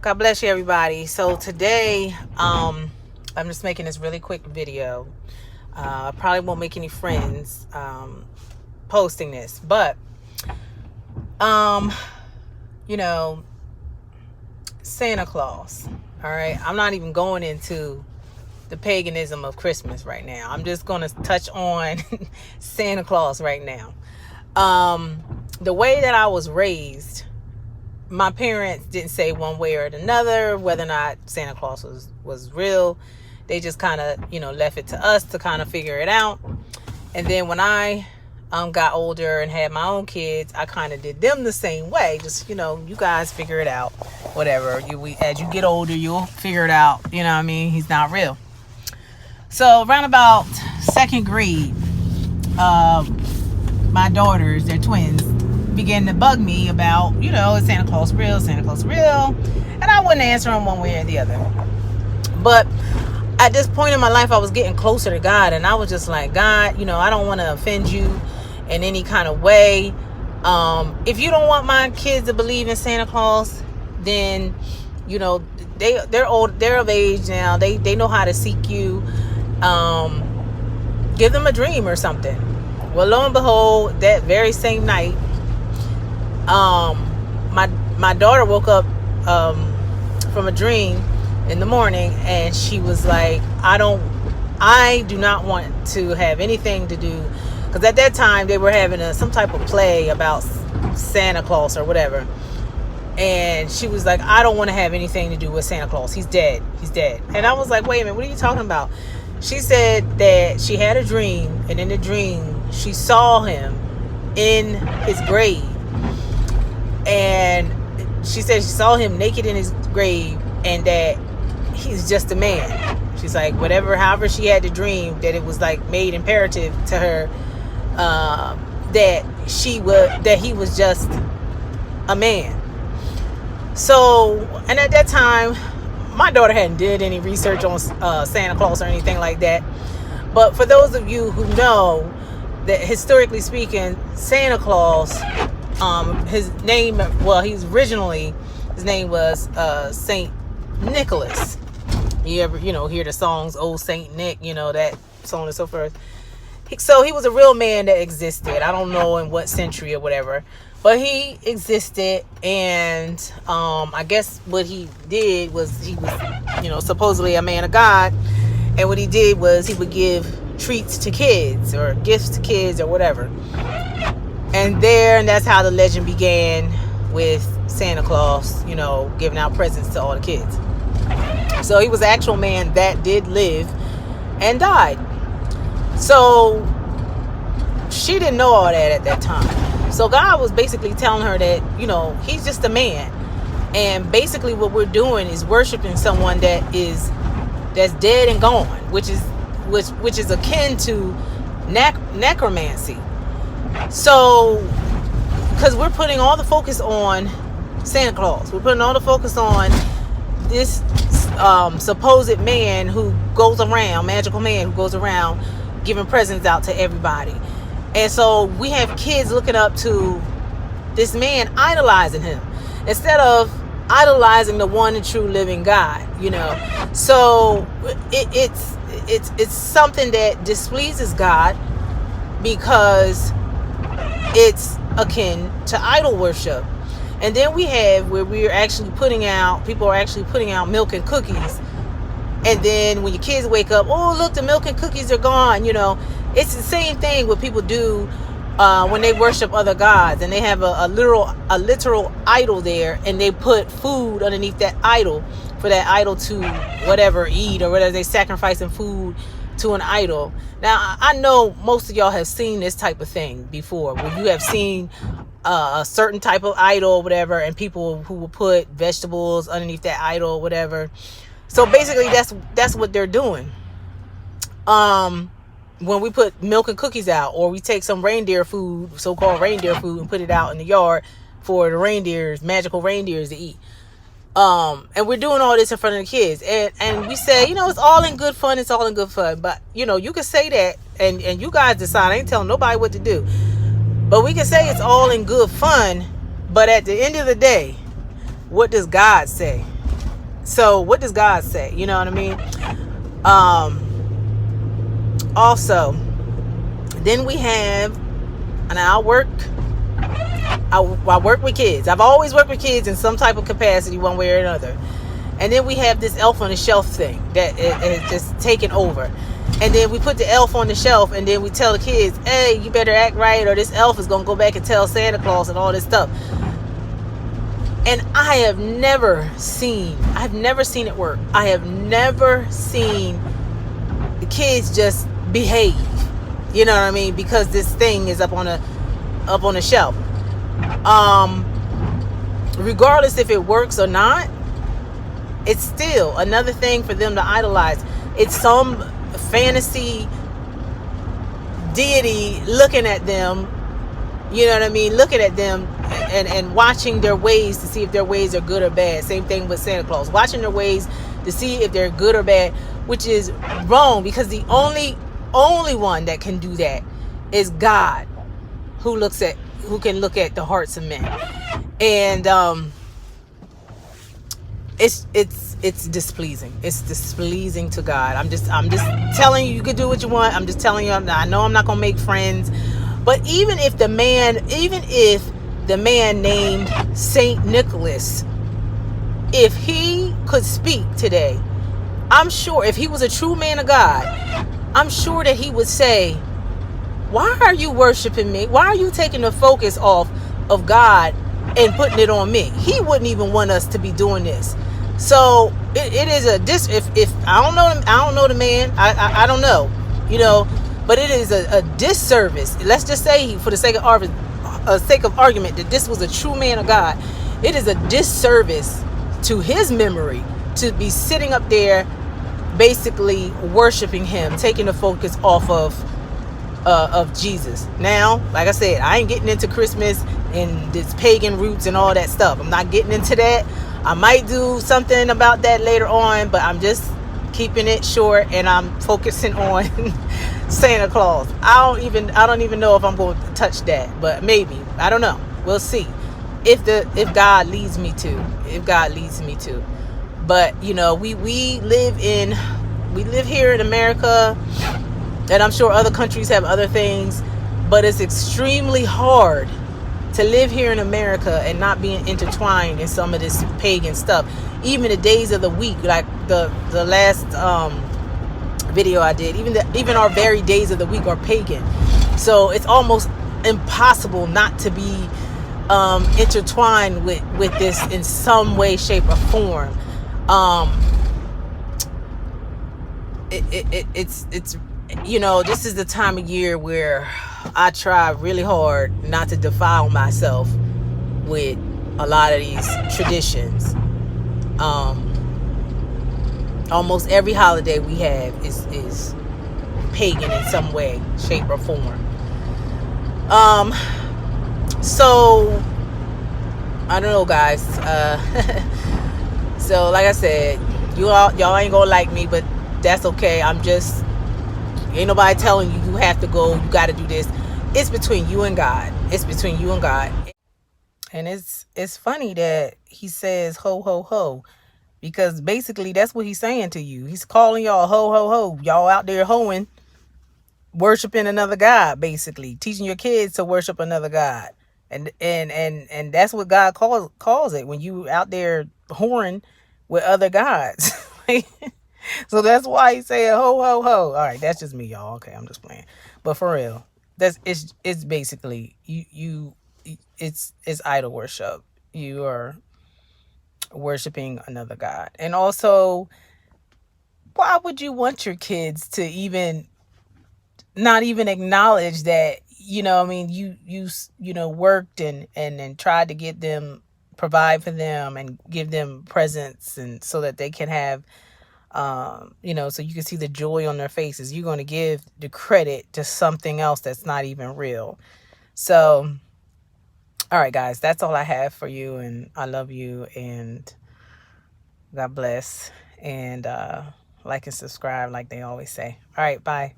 God bless you, everybody. So today, I'm just making this really quick video. I probably won't make any friends posting this, but you know, Santa Claus. All right, I'm not even going into the paganism of Christmas right now. I'm just going to touch on Santa Claus right now. The way that I was raised, my parents didn't say one way or another whether or not Santa Claus was real. They just kind of, left it to us to kind of figure it out. And then when I got older and had my own kids, I kind of did them the same way. Just, you guys figure it out. Whatever. As you get older, you'll figure it out. You know what I mean? He's not real. So around about second grade, my daughters, they're twins, began to bug me about, is Santa Claus real? Santa Claus real? And I wouldn't answer them one way or the other. But at this point in my life, I was getting closer to God, and I was just like, God, I don't want to offend you in any kind of way. If you don't want my kids to believe in Santa Claus, then, they're old, they're of age now. They know how to seek you. Give them a dream or something. Well, lo and behold, that very same night, my daughter woke up from a dream in the morning, and she was like, I do not want to have anything to do, because at that time they were having some type of play about Santa Claus or whatever, and she was like, I don't want to have anything to do with Santa Claus. He's dead. And I was like, wait a minute, what are you talking about? She said that she had a dream, and in the dream she saw him in his grave. And she said she saw him naked in his grave, and that he's just a man. She's like, however she had the dream, that it was like made imperative to her that he was just a man. So, and at that time, my daughter hadn't did any research on Santa Claus or anything like that. But for those of you who know that, historically speaking, Santa Claus, his name was Saint Nicholas. You ever hear the songs Old Saint Nick, that, so on and so forth. So he was a real man that existed. I don't know in what century or whatever, but he existed. And I guess what he did was, he was supposedly a man of God, and what he did was he would give treats to kids or gifts to kids or whatever. And that's how the legend began, with Santa Claus, giving out presents to all the kids. So he was an actual man that did live and died. So she didn't know all that at that time. So God was basically telling her that, he's just a man. And basically what we're doing is worshiping someone that's dead and gone, which is akin to necromancy. So, because we're putting all the focus on Santa Claus, we're putting all the focus on this supposed man who goes around, magical man who goes around giving presents out to everybody. And so we have kids looking up to this man, idolizing him, instead of idolizing the one and true living God. So it's something that displeases God, because it's akin to idol worship. And then we have where people are actually putting out milk and cookies. And then when your kids wake up, oh, look, the milk and cookies are gone. It's the same thing what people do when they worship other gods, and they have a literal idol there, and they put food underneath that idol for that idol to whatever eat, or whatever, they sacrificing food to an idol. Now, I know most of y'all have seen this type of thing before, where you have seen a certain type of idol or whatever, and people who will put vegetables underneath that idol or whatever. So basically that's what they're doing. When we put milk and cookies out, or we take some reindeer food, so-called reindeer food, and put it out in the yard for the magical reindeers to eat. And we're doing all this in front of the kids, and we say, it's all in good fun. It's all in good fun. But, you can say that, and you guys decide. I ain't telling nobody what to do. But we can say it's all in good fun. But at the end of the day, what does God say? So what does God say? You know what I mean? Um, also, then we have, and I work with kids. I've always worked with kids in some type of capacity, one way or another. And then we have this elf on the shelf thing that is just taken over. And then we put the elf on the shelf, and then we tell the kids, hey, you better act right, or this elf is going to go back and tell Santa Claus and all this stuff. And I've never seen it work. I have never seen the kids just behave. You know what I mean? Because this thing is up on a shelf. Regardless if it works or not, it's still another thing for them to idolize. It's some fantasy deity looking at them, you know what I mean, looking at them and watching their ways to see if their ways are good or bad. Same thing with Santa Claus, watching their ways to see if they're good or bad, which is wrong, because the only one that can do that is God, who can look at the hearts of men. And it's displeasing. It's displeasing to God. I'm just telling you, you can do what you want. I'm just telling you, I know I'm not gonna make friends. But even if the man named Saint Nicholas, if he could speak today, I'm sure if he was a true man of God, I'm sure that he would say, why are you worshiping me? Why are you taking the focus off of God and putting it on me? He wouldn't even want us to be doing this. So it is if I don't know the man, I don't know, but it is a disservice. Let's just say, for the sake of argument, that this was a true man of God. It is a disservice to his memory to be sitting up there basically worshiping him, taking the focus off of Jesus. Now, like I said, I ain't getting into Christmas and this pagan roots and all that stuff. I'm not getting into that. I might do something about that later on, but I'm just keeping it short, and I'm focusing on Santa Claus. I don't even know if I'm going to touch that, but maybe. I don't know. We'll see. If God leads me to. But we live here in America, and I'm sure other countries have other things, but it's extremely hard to live here in America and not being intertwined in some of this pagan stuff. Even the days of the week, like the last video I did, even our very days of the week are pagan. So it's almost impossible not to be intertwined with this in some way, shape, or form. It's this is the time of year where I try really hard not to defile myself with a lot of these traditions. Almost every holiday we have is pagan in some way, shape, or form. So I don't know, guys. So like I said, y'all ain't gonna like me, but that's okay. Ain't nobody telling you have to go, you got to do this. It's between you and God. And it's funny that he says ho ho ho, because basically that's what he's saying to you. He's calling y'all ho ho ho. Y'all out there hoeing, worshiping another God, basically teaching your kids to worship another God. And that's what God calls it, when you out there whoring with other gods. So that's why he said ho ho ho. All right, that's just me, y'all. Okay, I'm just playing. But for real, it's basically it's idol worship. You are worshiping another God. And also, why would you want your kids to not even acknowledge that, you worked and tried to get them, provide for them and give them presents, and so that they can have so you can see the joy on their faces. You're going to give the credit to something else that's not even real. So, all right, guys, that's all I have for you, and I love you, and God bless, and like and subscribe, like they always say. All right, bye.